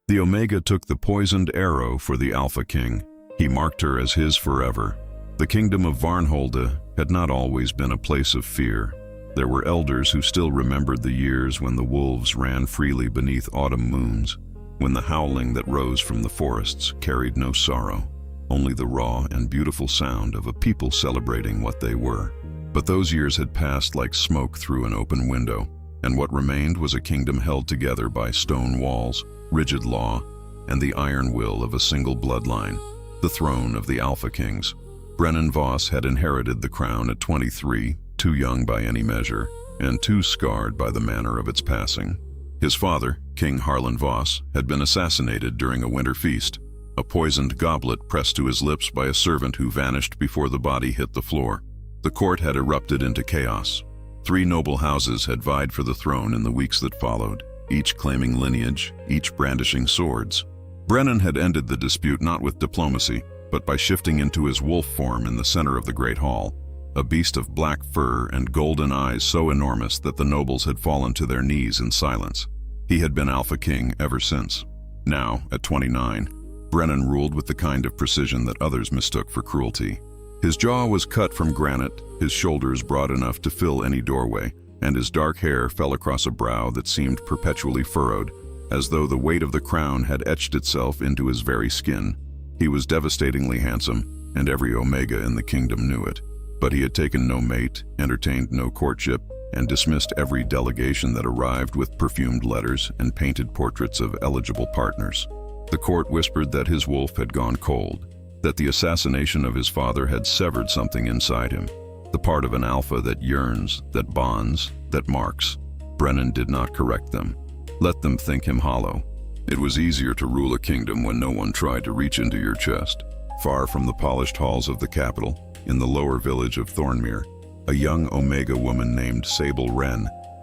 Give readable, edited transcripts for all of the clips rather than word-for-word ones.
The Omega took the poisoned arrow for the Alpha King. He marked her as his forever. The kingdom of Varnholde had not always been a place of fear. There were elders who still remembered the years when the wolves ran freely beneath autumn moons, when the howling that rose from the forests carried no sorrow, only the raw and beautiful sound of a people celebrating what they were. But those years had passed like smoke through an open window, and what remained was a kingdom held together by stone walls, rigid law, and the iron will of a single bloodline, the throne of the Alpha Kings. Brennan Voss had inherited the crown at 23, too young by any measure, and too scarred by the manner of its passing. His father, King Harlan Voss, had been assassinated during a winter feast, a poisoned goblet pressed to his lips by a servant who vanished before the body hit the floor. The court had erupted into chaos. 3 noble houses had vied for the throne in the weeks that followed, each claiming lineage, each brandishing swords. Brennan had ended the dispute not with diplomacy, but by shifting into his wolf form in the center of the great hall, a beast of black fur and golden eyes so enormous that the nobles had fallen to their knees in silence. He had been Alpha King ever since. Now, at 29, Brennan ruled with the kind of precision that others mistook for cruelty. His jaw was cut from granite, his shoulders broad enough to fill any doorway, and his dark hair fell across a brow that seemed perpetually furrowed, as though the weight of the crown had etched itself into his very skin. He was devastatingly handsome, and every Omega in the kingdom knew it. But he had taken no mate, entertained no courtship, and dismissed every delegation that arrived with perfumed letters and painted portraits of eligible partners. The court whispered that his wolf had gone cold, that the assassination of his father had severed something inside him, the part of an alpha that yearns, that bonds, that marks. Brennan did not correct them. Let them think him hollow. It was easier to rule a kingdom when no one tried to reach into your chest. Far from the polished halls of the capital, in the lower village of Thornmere, a young Omega woman named Sable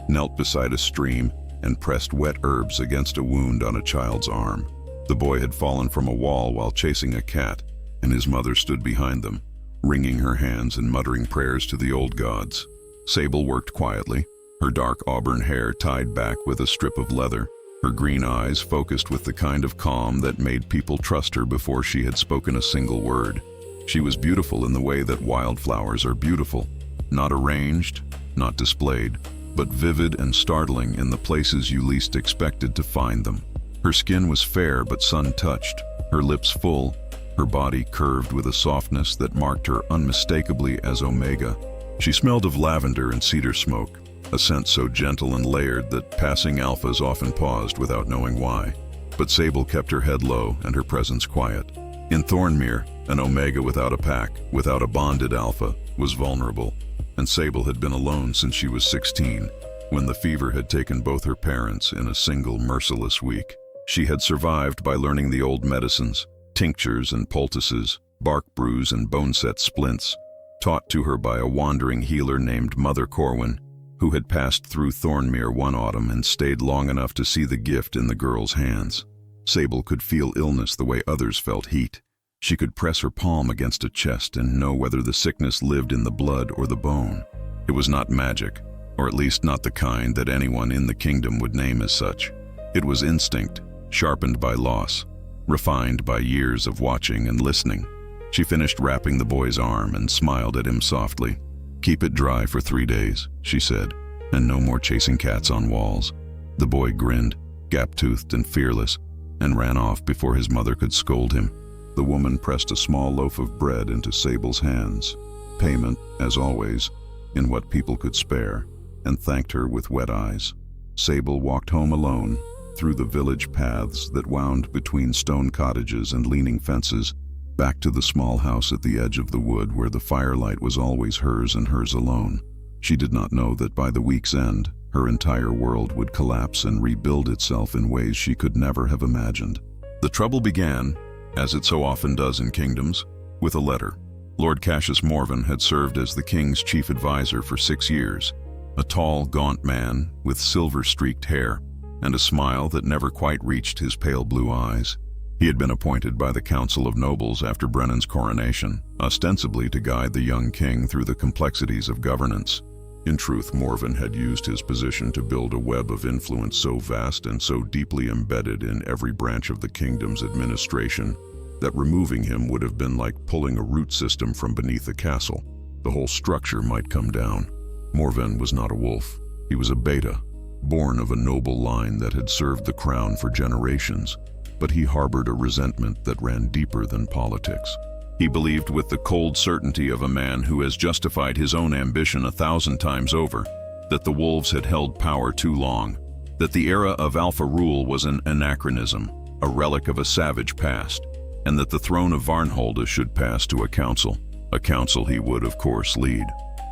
knelt beside a stream and pressed wet herbs against a wound on a child's arm. The boy had fallen from a wall while chasing a cat, and his mother stood behind them, wringing her hands and muttering prayers to the old gods. Sable worked quietly, her dark auburn hair tied back with a strip of leather, her green eyes focused with the kind of calm that made people trust her before she had spoken a single word. She was beautiful in the way that wildflowers are beautiful, not arranged, not displayed, but vivid and startling in the places you least expected to find them. Her skin was fair but sun-touched, her lips full, her body curved with a softness that marked her unmistakably as Omega. She smelled of lavender and cedar smoke, a scent so gentle and layered that passing alphas often paused without knowing why. But Sable kept her head low and her presence quiet. In Thornmere, an Omega without a pack, without a bonded alpha, was vulnerable, and Sable had been alone since she was 16, when the fever had taken both her parents in a single merciless week. She had survived by learning the old medicines, tinctures and poultices, bark brews and bone-set splints, taught to her by a wandering healer named Mother Corwin, who had passed through Thornmere one autumn and stayed long enough to see the gift in the girl's hands. Sable could feel illness the way others felt heat. She could press her palm against a chest and know whether the sickness lived in the blood or the bone. It was not magic, or at least not the kind that anyone in the kingdom would name as such. It was instinct, sharpened by loss, refined by years of watching and listening. She finished wrapping the boy's arm and smiled at him softly. "Keep it dry for 3 days," she said, "and no more chasing cats on walls." The boy grinned, gap-toothed and fearless, and ran off before his mother could scold him. The woman pressed a small loaf of bread into Sable's hands, payment, as always, in what people could spare, and thanked her with wet eyes. Sable walked home alone, through the village paths that wound between stone cottages and leaning fences, back to the small house at the edge of the wood where the firelight was always hers and hers alone. She did not know that by the week's end, her entire world would collapse and rebuild itself in ways she could never have imagined. The trouble began, as it so often does in kingdoms, with a letter. Lord Cassius Morvin had served as the king's chief advisor for 6 years, a tall, gaunt man with silver-streaked hair and a smile that never quite reached his pale blue eyes. He had been appointed by the Council of Nobles after Brennan's coronation, ostensibly to guide the young king through the complexities of governance. In truth, Morvin had used his position to build a web of influence so vast and so deeply embedded in every branch of the kingdom's administration that removing him would have been like pulling a root system from beneath a castle. The whole structure might come down. Morvin was not a wolf. He was a beta, born of a noble line that had served the crown for generations, but he harbored a resentment that ran deeper than politics. He believed with the cold certainty of a man who has justified his own ambition 1,000 times over, that the wolves had held power too long, that the era of alpha rule was an anachronism, a relic of a savage past, and that the throne of Varnholda should pass to a council he would, of course, lead.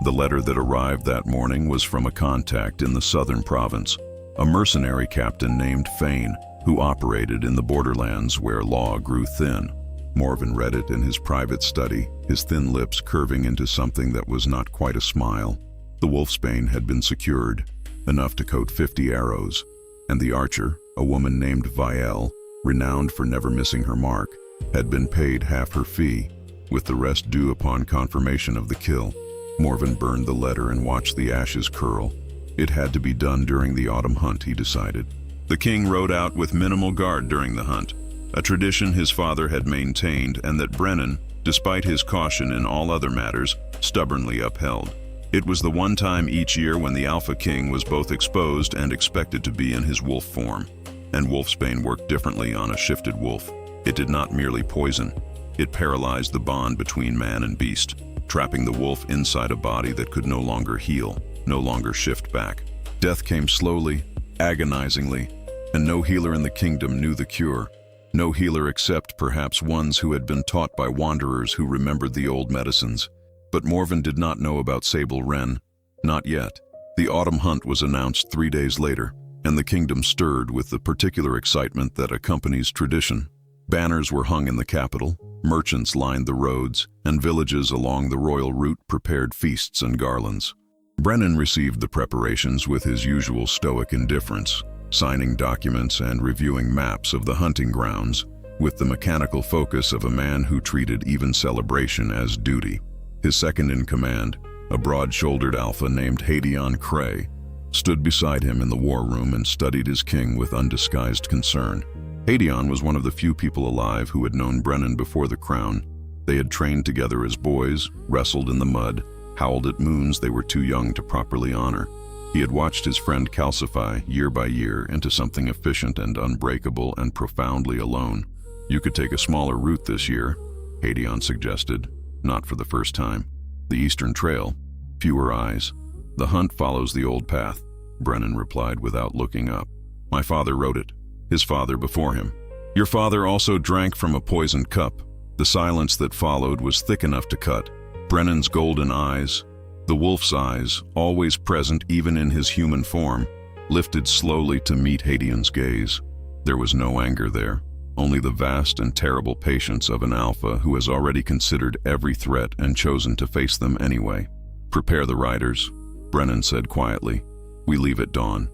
The letter that arrived that morning was from a contact in the southern province, a mercenary captain named Fane, who operated in the borderlands where law grew thin. Morvin read it in his private study, his thin lips curving into something that was not quite a smile. The wolfsbane had been secured, enough to coat 50 arrows, and the archer, a woman named Vielle, renowned for never missing her mark, had been paid half her fee, with the rest due upon confirmation of the kill. Morvin burned the letter and watched the ashes curl. It had to be done during the autumn hunt, he decided. The king rode out with minimal guard during the hunt, a tradition his father had maintained and that Brennan, despite his caution in all other matters, stubbornly upheld. It was the one time each year when the Alpha King was both exposed and expected to be in his wolf form. And wolfsbane worked differently on a shifted wolf. It did not merely poison. It paralyzed the bond between man and beast, trapping the wolf inside a body that could no longer heal, no longer shift back. Death came slowly, agonizingly, and no healer in the kingdom knew the cure. No healer except perhaps ones who had been taught by wanderers who remembered the old medicines. But Morvin did not know about Sable Wren. Not yet. The autumn hunt was announced 3 days later, and the kingdom stirred with the particular excitement that accompanies tradition. Banners were hung in the capital, merchants lined the roads, and villages along the royal route prepared feasts and garlands. Brennan received the preparations with his usual stoic indifference, signing documents and reviewing maps of the hunting grounds, with the mechanical focus of a man who treated even celebration as duty. His second in command, a broad-shouldered alpha named Hadion Cray, stood beside him in the war room and studied his king with undisguised concern. Hadion was one of the few people alive who had known Brennan before the crown. They had trained together as boys, wrestled in the mud, howled at moons they were too young to properly honor. He had watched his friend calcify, year by year, into something efficient and unbreakable and profoundly alone. You could take a smaller route this year, Hadion suggested. Not for the first time. The Eastern Trail. Fewer eyes. The hunt follows the old path, Brennan replied without looking up. My father wrote it. His father before him. Your father also drank from a poisoned cup. The silence that followed was thick enough to cut. Brennan's golden eyes, the wolf's eyes, always present even in his human form, lifted slowly to meet Hadion's gaze. There was no anger there, only the vast and terrible patience of an alpha who has already considered every threat and chosen to face them anyway. Prepare the riders, Brennan said quietly. We leave at dawn.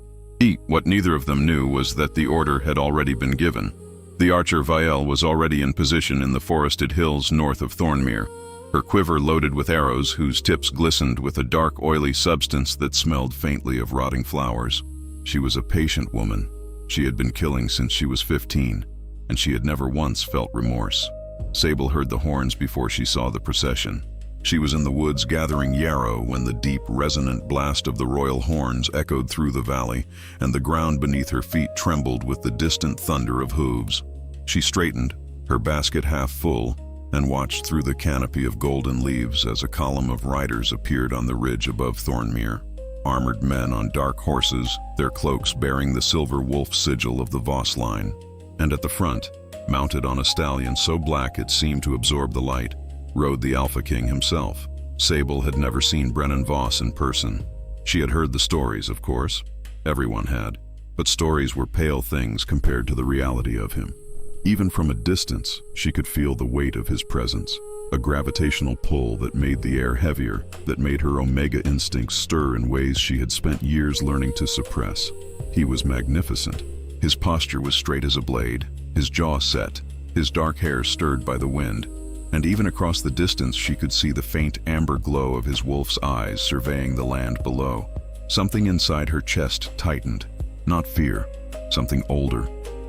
What neither of them knew was that the order had already been given. The archer Vielle was already in position in the forested hills north of Thornmere, her quiver loaded with arrows whose tips glistened with a dark, oily substance that smelled faintly of rotting flowers. She was a patient woman. She had been killing since she was 15, and she had never once felt remorse. Sable heard the horns before she saw the procession. She was in the woods gathering yarrow when the deep, resonant blast of the royal horns echoed through the valley, and the ground beneath her feet trembled with the distant thunder of hooves. She straightened, her basket half full, and watched through the canopy of golden leaves as a column of riders appeared on the ridge above Thornmere. Armored men on dark horses, their cloaks bearing the silver wolf sigil of the Voss line. And at the front, mounted on a stallion so black it seemed to absorb the light, rode the Alpha King himself. Sable had never seen Brennan Voss in person. She had heard the stories, of course. Everyone had. But stories were pale things compared to the reality of him. Even from a distance, she could feel the weight of his presence, a gravitational pull that made the air heavier, that made her omega instincts stir in ways she had spent years learning to suppress. He was magnificent. His posture was straight as a blade, his jaw set, his dark hair stirred by the wind. and even across the distance she could see the faint amber glow of his wolf's eyes surveying the land below. Something inside her chest tightened. Not fear, something older,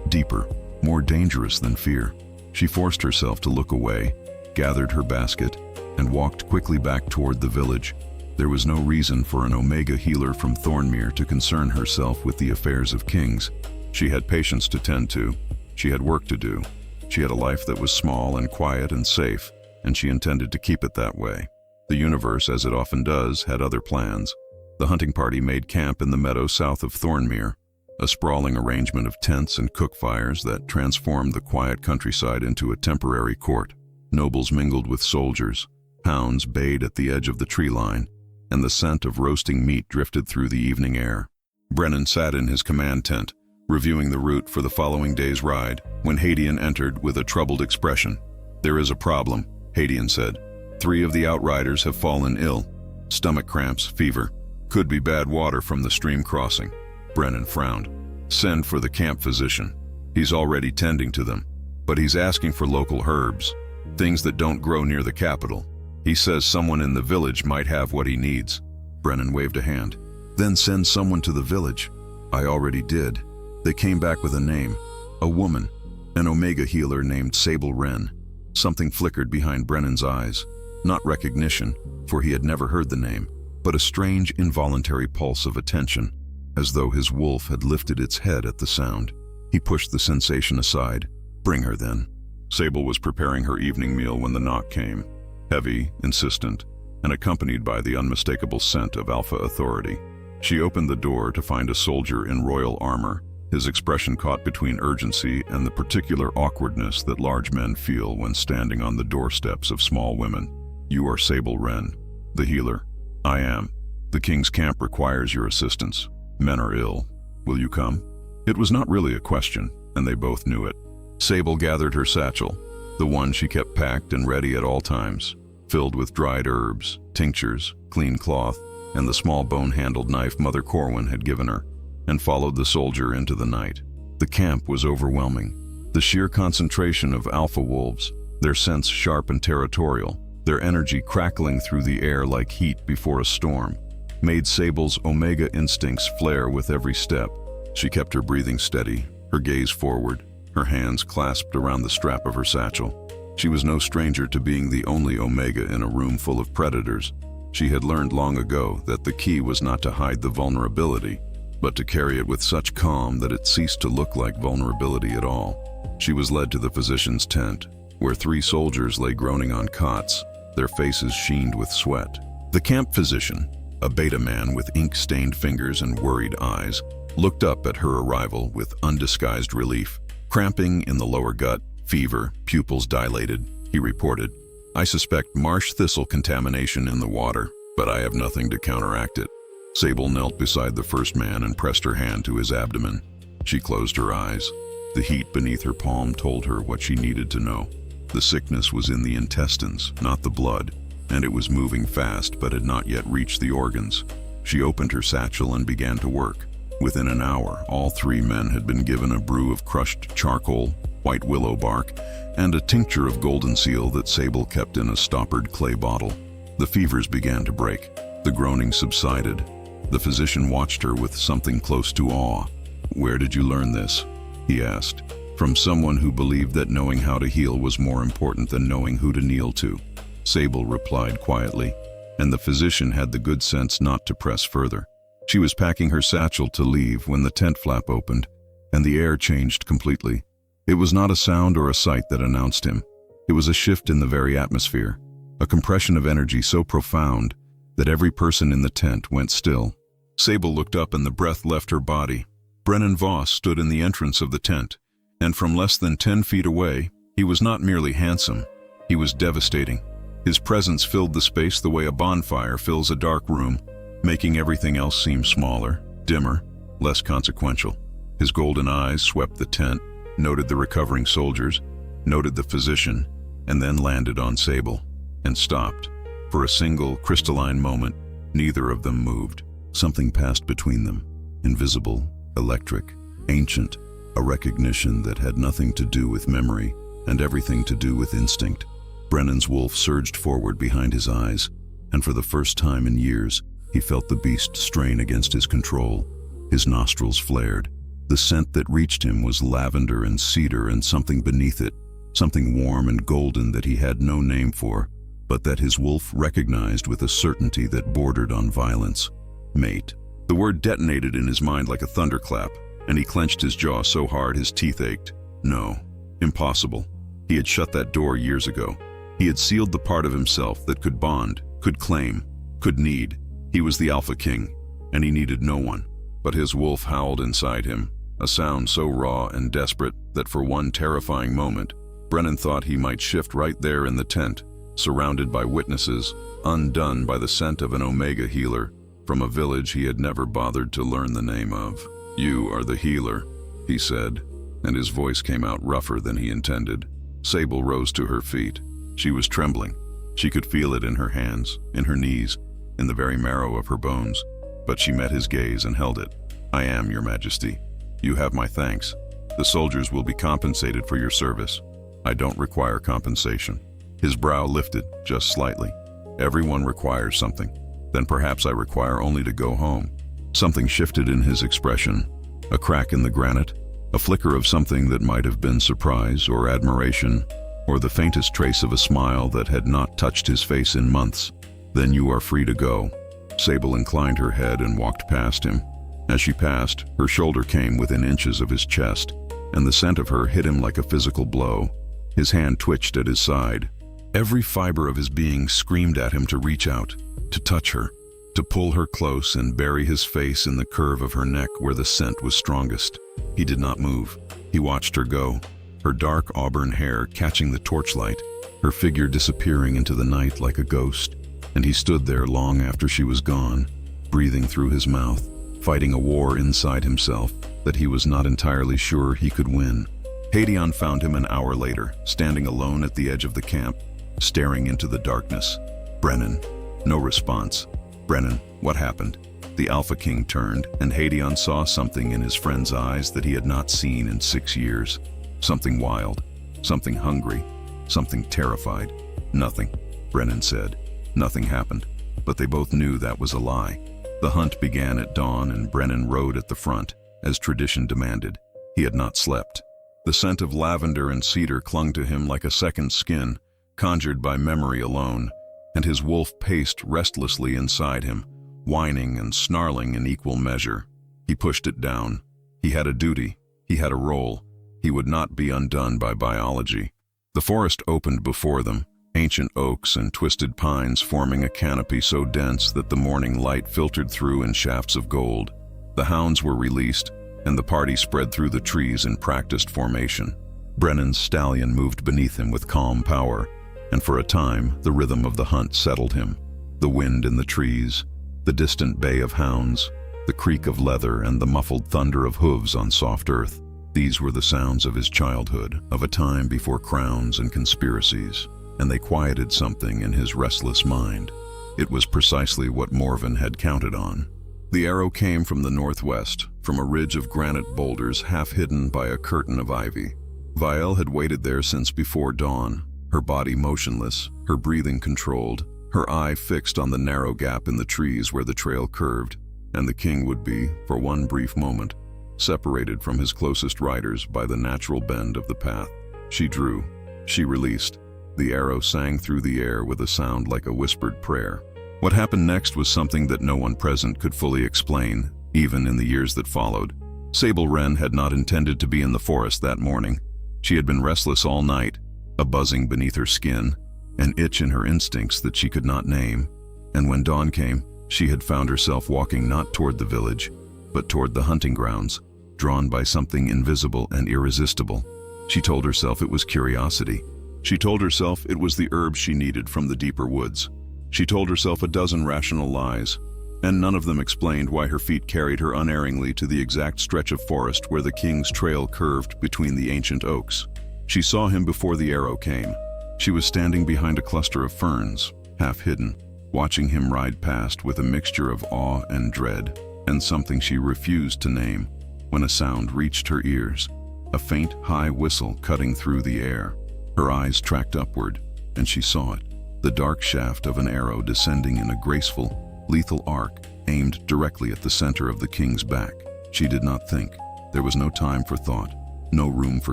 deeper, more dangerous than fear. She forced herself to look away, gathered her basket, and walked quickly back toward the village. There was no reason for an Omega healer from Thornmere to concern herself with the affairs of kings. She had patients to tend to. She had work to do. She had a life that was small and quiet and safe, and she intended to keep it that way. The universe, as it often does, had other plans. The hunting party made camp in the meadow south of Thornmere, a sprawling arrangement of tents and cook fires that transformed the quiet countryside into a temporary court. Nobles mingled with soldiers, hounds bayed at the edge of the tree line, and the scent of roasting meat drifted through the evening air. Brennan sat in his command tent, reviewing the route for the following day's ride, when Hadian entered with a troubled expression. "There is a problem," Hadian said. "3 of the outriders have fallen ill. Stomach cramps, fever. Could be bad water from the stream crossing." Brennan frowned. "Send for the camp physician. He's already tending to them, but he's asking for local herbs, things that don't grow near the capital. He says someone in the village might have what he needs." Brennan waved a hand. "Then send someone to the village." "I already did. They came back with a name. A woman. An Omega healer named Sable Wren." Something flickered behind Brennan's eyes. Not recognition, for he had never heard the name, but a strange involuntary pulse of attention, as though his wolf had lifted its head at the sound. He pushed the sensation aside. "Bring her then." Sable was preparing her evening meal when the knock came. Heavy, insistent, and accompanied by the unmistakable scent of alpha authority. She opened the door to find a soldier in royal armor, his expression caught between urgency and the particular awkwardness that large men feel when standing on the doorsteps of small women. "You are Sable Wren, the healer." "I am. The king's camp requires your assistance. Men are ill. Will you come?" It was not really a question, and they both knew it. Sable gathered her satchel, the one she kept packed and ready at all times, filled with dried herbs, tinctures, clean cloth, and the small bone-handled knife Mother Corwin had given her, and followed the soldier into the night. The camp was overwhelming. The sheer concentration of alpha wolves, their scents sharp and territorial, their energy crackling through the air like heat before a storm, made Sable's Omega instincts flare with every step. She kept her breathing steady, her gaze forward, her hands clasped around the strap of her satchel. She was no stranger to being the only Omega in a room full of predators. She had learned long ago that the key was not to hide the vulnerability, but to carry it with such calm that it ceased to look like vulnerability at all. She was led to the physician's tent, where 3 soldiers lay groaning on cots, their faces sheened with sweat. The camp physician, a beta man with ink-stained fingers and worried eyes, looked up at her arrival with undisguised relief. "Cramping in the lower gut, fever, pupils dilated," he reported. "I suspect marsh thistle contamination in the water, but I have nothing to counteract it." Sable knelt beside the first man and pressed her hand to his abdomen. She closed her eyes. The heat beneath her palm told her what she needed to know. The sickness was in the intestines, not the blood, and it was moving fast but had not yet reached the organs. She opened her satchel and began to work. Within an hour, all 3 men had been given a brew of crushed charcoal, white willow bark, and a tincture of golden seal that Sable kept in a stoppered clay bottle. The fevers began to break. The groaning subsided. The physician watched her with something close to awe. "Where did you learn this?" he asked. "From someone who believed that knowing how to heal was more important than knowing who to kneel to," Sable replied quietly, and the physician had the good sense not to press further. She was packing her satchel to leave when the tent flap opened, and the air changed completely. It was not a sound or a sight that announced him. It was a shift in the very atmosphere, a compression of energy so profound that every person in the tent went still. Sable looked up and the breath left her body. Brennan Voss stood in the entrance of the tent, and from less than 10 feet away, he was not merely handsome, he was devastating. His presence filled the space the way a bonfire fills a dark room, making everything else seem smaller, dimmer, less consequential. His golden eyes swept the tent, noted the recovering soldiers, noted the physician, and then landed on Sable, and stopped. For a single, crystalline moment, neither of them moved. Something passed between them, invisible, electric, ancient, a recognition that had nothing to do with memory and everything to do with instinct. Brennan's wolf surged forward behind his eyes, and for the first time in years, he felt the beast strain against his control. His nostrils flared. The scent that reached him was lavender and cedar and something beneath it, something warm and golden that he had no name for, but that his wolf recognized with a certainty that bordered on violence. Mate. The word detonated in his mind like a thunderclap, and he clenched his jaw so hard his teeth ached. No. Impossible. He had shut that door years ago. He had sealed the part of himself that could bond, could claim, could need. He was the Alpha King, and he needed no one. But his wolf howled inside him, a sound so raw and desperate that for one terrifying moment, Brennan thought he might shift right there in the tent, surrounded by witnesses, undone by the scent of an Omega healer from a village he had never bothered to learn the name of. "You are the healer," he said, and his voice came out rougher than he intended. Sable rose to her feet. She was trembling. She could feel it in her hands, in her knees, in the very marrow of her bones, but she met his gaze and held it. "I am, Your Majesty. You have my thanks. The soldiers will be compensated for your service. I don't require compensation." His brow lifted, just slightly. "Everyone requires something. Then perhaps I require only to go home." Something shifted in his expression. A crack in the granite, a flicker of something that might have been surprise or admiration, or the faintest trace of a smile that had not touched his face in months. "Then you are free to go." Sable inclined her head and walked past him. As she passed, her shoulder came within inches of his chest, and the scent of her hit him like a physical blow. His hand twitched at his side. Every fiber of his being screamed at him to reach out, to touch her, to pull her close and bury his face in the curve of her neck where the scent was strongest. He did not move. He watched her go, her dark auburn hair catching the torchlight, her figure disappearing into the night like a ghost, and he stood there long after she was gone, breathing through his mouth, fighting a war inside himself that he was not entirely sure he could win. Hadion found him an hour later, standing alone at the edge of the camp, staring into the darkness. "Brennan." No response. "Brennan, what happened?" The Alpha King turned, and Hadion saw something in his friend's eyes that he had not seen in 6 years. Something wild, something hungry, something terrified. "Nothing," Brennan said. "Nothing happened." But they both knew that was a lie. The hunt began at dawn, and Brennan rode at the front, as tradition demanded. He had not slept. The scent of lavender and cedar clung to him like a second skin, conjured by memory alone, and his wolf paced restlessly inside him, whining and snarling in equal measure. He pushed it down. He had a duty. He had a role. He would not be undone by biology. The forest opened before them, ancient oaks and twisted pines forming a canopy so dense that the morning light filtered through in shafts of gold. The hounds were released, and the party spread through the trees in practiced formation. Brennan's stallion moved beneath him with calm power, and for a time the rhythm of the hunt settled him. The wind in the trees, the distant bay of hounds, the creak of leather and the muffled thunder of hooves on soft earth. These were the sounds of his childhood, of a time before crowns and conspiracies, and they quieted something in his restless mind. It was precisely what Morvin had counted on. The arrow came from the northwest, from a ridge of granite boulders half hidden by a curtain of ivy. Vielle had waited there since before dawn, her body motionless, her breathing controlled, her eye fixed on the narrow gap in the trees where the trail curved, and the king would be, for one brief moment, separated from his closest riders by the natural bend of the path. She drew. She released. The arrow sang through the air with a sound like a whispered prayer. What happened next was something that no one present could fully explain, even in the years that followed. Sable Wren had not intended to be in the forest that morning. She had been restless all night, a buzzing beneath her skin, an itch in her instincts that she could not name. And when dawn came, she had found herself walking not toward the village, but toward the hunting grounds, drawn by something invisible and irresistible. She told herself it was curiosity. She told herself it was the herb she needed from the deeper woods. She told herself a dozen rational lies, and none of them explained why her feet carried her unerringly to the exact stretch of forest where the king's trail curved between the ancient oaks. She saw him before the arrow came. She was standing behind a cluster of ferns, half hidden, watching him ride past with a mixture of awe and dread, and something she refused to name, when a sound reached her ears, a faint, high whistle cutting through the air. Her eyes tracked upward, and she saw it. The dark shaft of an arrow descending in a graceful, lethal arc, aimed directly at the center of the king's back. She did not think. There was no time for thought, no room for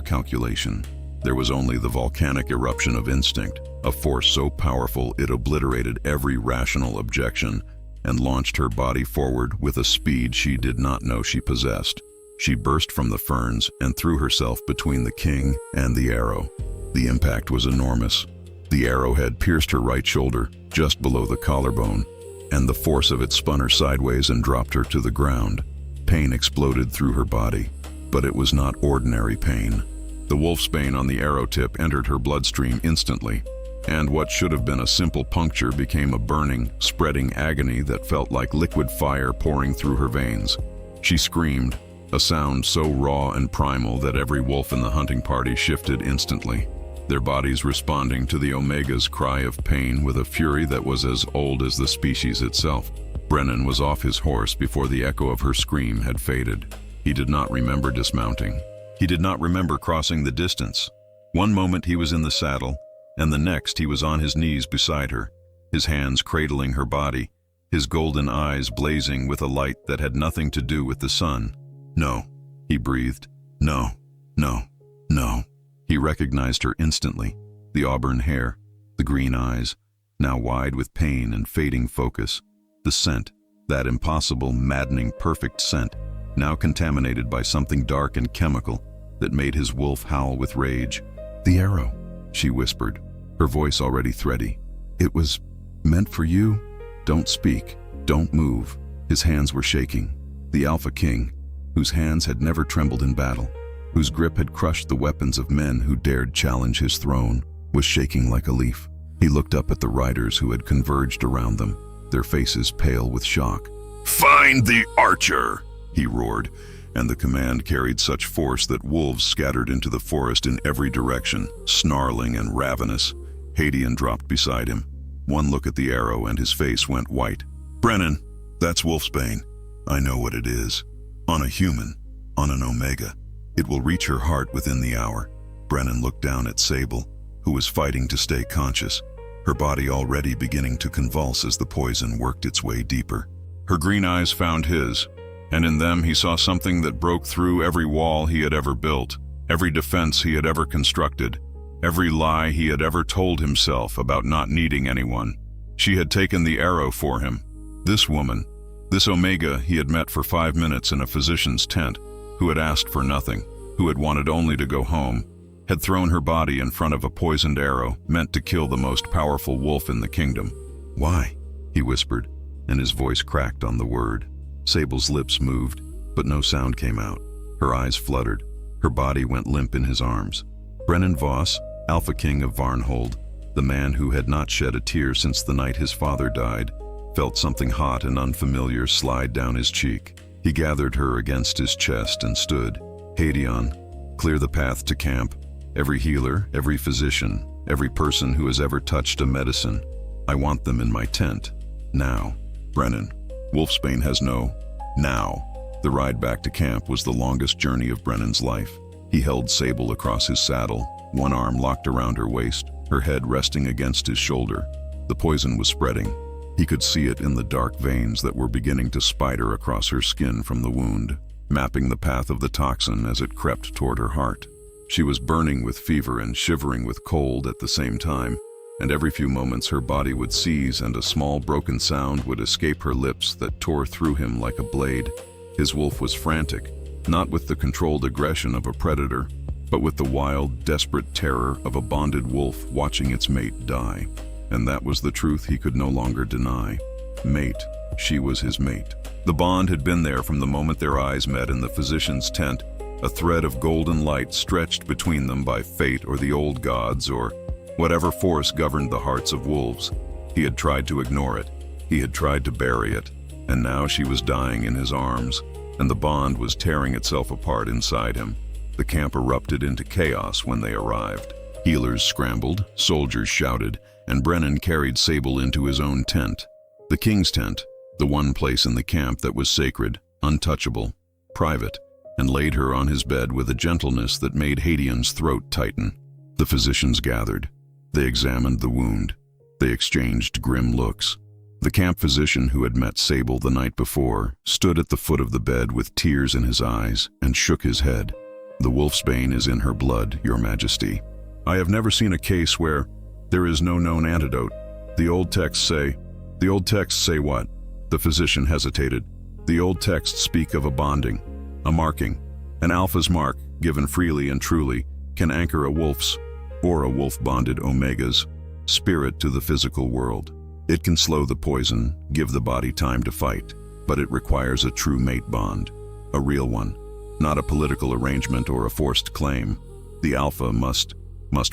calculation. There was only the volcanic eruption of instinct, a force so powerful it obliterated every rational objection and launched her body forward with a speed she did not know she possessed. She burst from the ferns and threw herself between the king and the arrow. The impact was enormous. The arrowhead pierced her right shoulder, just below the collarbone, and the force of it spun her sideways and dropped her to the ground. Pain exploded through her body, but it was not ordinary pain. The wolfsbane on the arrow tip entered her bloodstream instantly, and what should have been a simple puncture became a burning, spreading agony that felt like liquid fire pouring through her veins. She screamed, a sound so raw and primal that every wolf in the hunting party shifted instantly, their bodies responding to the Omega's cry of pain with a fury that was as old as the species itself. Brennan was off his horse before the echo of her scream had faded. He did not remember dismounting. He did not remember crossing the distance. One moment he was in the saddle, and the next he was on his knees beside her, his hands cradling her body, his golden eyes blazing with a light that had nothing to do with the sun. "No," he breathed. "No, no, no." He recognized her instantly, the auburn hair, the green eyes, now wide with pain and fading focus, the scent, that impossible, maddening, perfect scent, now contaminated by something dark and chemical that made his wolf howl with rage. "The arrow," she whispered, her voice already thready. "It was meant for you. Don't speak, don't move." His hands were shaking. The Alpha King, whose hands had never trembled in battle, whose grip had crushed the weapons of men who dared challenge his throne, was shaking like a leaf. He looked up at the riders who had converged around them, their faces pale with shock. "Find the archer!" he roared, and the command carried such force that wolves scattered into the forest in every direction, snarling and ravenous. Hadian dropped beside him. One look at the arrow and his face went white. "Brennan, that's wolfsbane. I know what it is. On a human, on an Omega. It will reach her heart within the hour." Brennan looked down at Sable, who was fighting to stay conscious, her body already beginning to convulse as the poison worked its way deeper. Her green eyes found his, and in them he saw something that broke through every wall he had ever built, every defense he had ever constructed, every lie he had ever told himself about not needing anyone. She had taken the arrow for him. This woman, this Omega he had met for 5 minutes in a physician's tent, who had asked for nothing, who had wanted only to go home, had thrown her body in front of a poisoned arrow meant to kill the most powerful wolf in the kingdom. "Why?" he whispered, and his voice cracked on the word. Sable's lips moved, but no sound came out. Her eyes fluttered. Her body went limp in his arms. Brennan Voss, Alpha King of Varnhold, the man who had not shed a tear since the night his father died, felt something hot and unfamiliar slide down his cheek. He gathered her against his chest and stood. "Hadian, clear the path to camp. Every healer, every physician, every person who has ever touched a medicine. I want them in my tent. Now." Brennan, "Wolfsbane has no now." The ride back to camp was the longest journey of Brennan's life. He held Sable across his saddle, one arm locked around her waist, her head resting against his shoulder. The poison was spreading. He could see it in the dark veins that were beginning to spider across her skin from the wound, mapping the path of the toxin as it crept toward her heart. She was burning with fever and shivering with cold at the same time, and every few moments her body would seize and a small broken sound would escape her lips that tore through him like a blade. His wolf was frantic, not with the controlled aggression of a predator, but with the wild, desperate terror of a bonded wolf watching its mate die. And that was the truth he could no longer deny. Mate, she was his mate. The bond had been there from the moment their eyes met in the physician's tent, a thread of golden light stretched between them by fate or the old gods or whatever force governed the hearts of wolves. He had tried to ignore it. He had tried to bury it. And now she was dying in his arms, and the bond was tearing itself apart inside him. The camp erupted into chaos when they arrived. Healers scrambled, soldiers shouted, and Brennan carried Sable into his own tent. The king's tent, the one place in the camp that was sacred, untouchable, private, and laid her on his bed with a gentleness that made Hadian's throat tighten. The physicians gathered. They examined the wound. They exchanged grim looks. The camp physician who had met Sable the night before stood at the foot of the bed with tears in his eyes and shook his head. "The wolfsbane is in her blood, Your Majesty. I have never seen a case where there is no known antidote. The old texts say..." "The old texts say what?" The physician hesitated. "The old texts speak of a bonding, a marking. An alpha's mark, given freely and truly, can anchor a wolf's, or a wolf-bonded omega's, spirit to the physical world. It can slow the poison, give the body time to fight, but it requires a true mate bond, a real one, not a political arrangement or a forced claim. The alpha must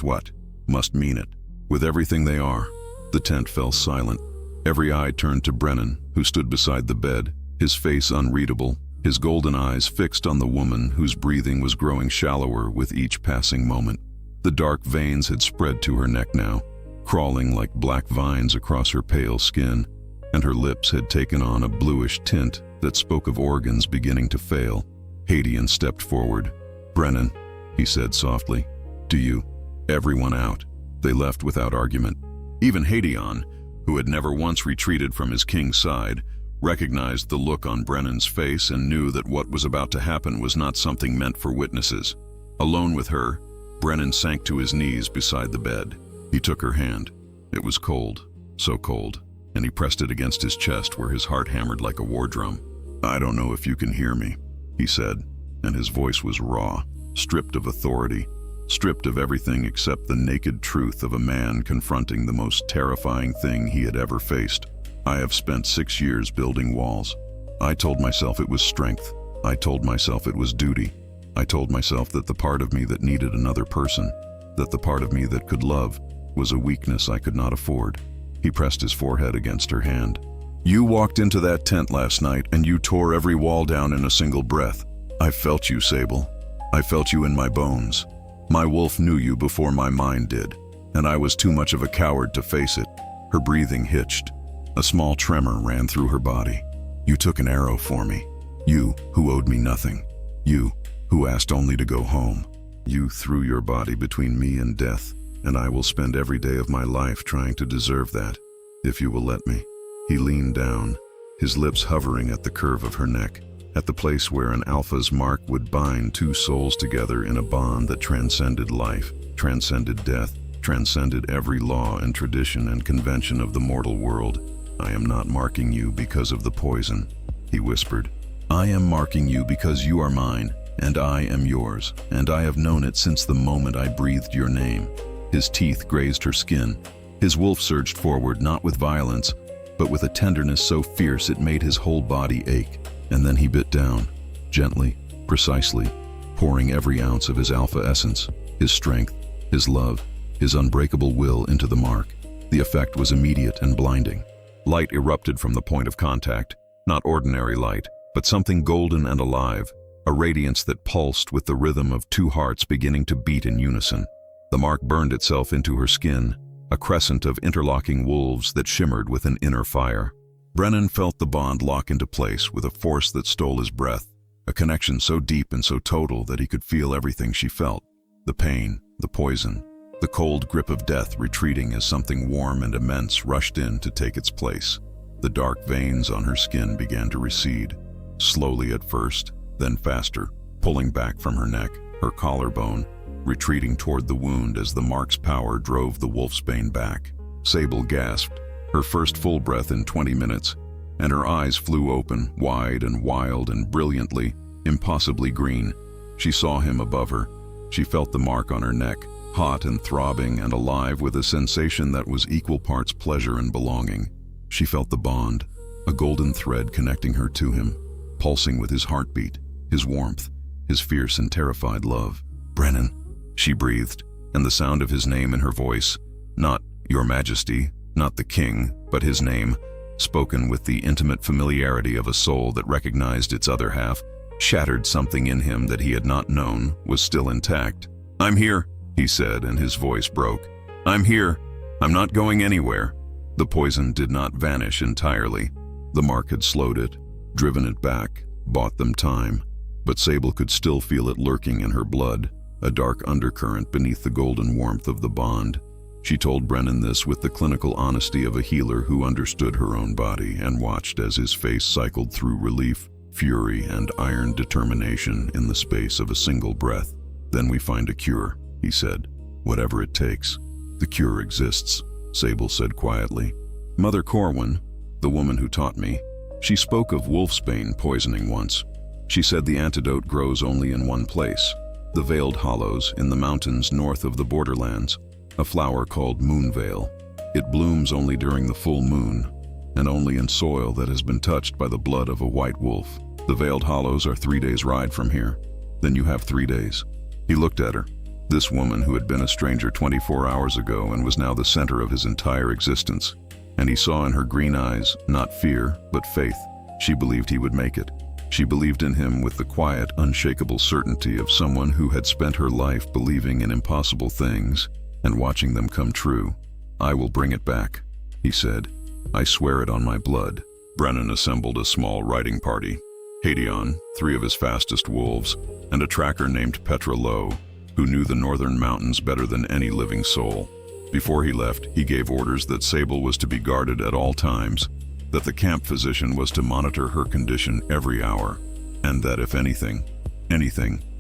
what? Must mean it, with everything they are." The tent fell silent. Every eye turned to Brennan, who stood beside the bed, his face unreadable, his golden eyes fixed on the woman whose breathing was growing shallower with each passing moment. The dark veins had spread to her neck now, crawling like black vines across her pale skin, and her lips had taken on a bluish tint that spoke of organs beginning to fail. Hadian stepped forward. "Brennan," he said softly, "do you..." Everyone out. They left without argument. Even Hadian, who had never once retreated from his king's side, recognized the look on Brennan's face and knew that what was about to happen was not something meant for witnesses. Alone with her, Brennan sank to his knees beside the bed. He took her hand. It was cold, so cold, and he pressed it against his chest where his heart hammered like a war drum. "I don't know if you can hear me," he said, and his voice was raw, stripped of authority, stripped of everything except the naked truth of a man confronting the most terrifying thing he had ever faced. "I have spent 6 years building walls. I told myself it was strength. I told myself it was duty. I told myself that the part of me that needed another person, that the part of me that could love, was a weakness I could not afford." He pressed his forehead against her hand. "You walked into that tent last night and you tore every wall down in a single breath. I felt you, Sable. I felt you in my bones. My wolf knew you before my mind did, and I was too much of a coward to face it." Her breathing hitched. A small tremor ran through her body. "You took an arrow for me. You, who owed me nothing. You, who asked only to go home. You threw your body between me and death, and I will spend every day of my life trying to deserve that, if you will let me." He leaned down, his lips hovering at the curve of her neck, at the place where an alpha's mark would bind two souls together in a bond that transcended life, transcended death, transcended every law and tradition and convention of the mortal world. "I am not marking you because of the poison," he whispered. "I am marking you because you are mine, and I am yours, and I have known it since the moment I breathed your name." His teeth grazed her skin. His wolf surged forward, not with violence, but with a tenderness so fierce it made his whole body ache. And then he bit down, gently, precisely, pouring every ounce of his alpha essence, his strength, his love, his unbreakable will into the mark. The effect was immediate and blinding. Light erupted from the point of contact, not ordinary light, but something golden and alive, a radiance that pulsed with the rhythm of two hearts beginning to beat in unison. The mark burned itself into her skin, a crescent of interlocking wolves that shimmered with an inner fire. Brennan felt the bond lock into place with a force that stole his breath, a connection so deep and so total that he could feel everything she felt. The pain, the poison, the cold grip of death retreating as something warm and immense rushed in to take its place. The dark veins on her skin began to recede, slowly at first, then faster, pulling back from her neck, her collarbone, retreating toward the wound as the mark's power drove the wolfsbane back. Sable gasped, her first full breath in 20 minutes, and her eyes flew open, wide and wild and brilliantly, impossibly green. She saw him above her. She felt the mark on her neck, hot and throbbing and alive with a sensation that was equal parts pleasure and belonging. She felt the bond, a golden thread connecting her to him, pulsing with his heartbeat, his warmth, his fierce and terrified love. "Brennan," she breathed, and the sound of his name in her voice, not "Your Majesty," not the king, but his name, spoken with the intimate familiarity of a soul that recognized its other half, shattered something in him that he had not known was still intact. "I'm here," he said, and his voice broke. "I'm here. I'm not going anywhere." The poison did not vanish entirely. The mark had slowed it, driven it back, bought them time, but Sable could still feel it lurking in her blood, a dark undercurrent beneath the golden warmth of the bond. She told Brennan this with the clinical honesty of a healer who understood her own body and watched as his face cycled through relief, fury, and iron determination in the space of a single breath. "Then we find a cure," he said. "Whatever it takes. The cure exists," Sable said quietly. "Mother Corwin, the woman who taught me, she spoke of wolfsbane poisoning once. She said the antidote grows only in one place, the Veiled Hollows in the mountains north of the borderlands, a flower called moonveil. It blooms only during the full moon, and only in soil that has been touched by the blood of a white wolf. The Veiled Hollows are 3 days' ride from here. Then you have 3 days." He looked at her, this woman who had been a stranger 24 hours ago and was now the center of his entire existence, and he saw in her green eyes not fear, but faith. She believed he would make it. She believed in him with the quiet, unshakable certainty of someone who had spent her life believing in impossible things and watching them come true. "I will bring it back," he said. "I swear it on my blood." Brennan assembled a small riding party. Hadion, 3 of his fastest wolves, and a tracker named Petra Lowe, who knew the northern mountains better than any living soul. Before he left, he gave orders that Sable was to be guarded at all times, that the camp physician was to monitor her condition every hour, and that if anything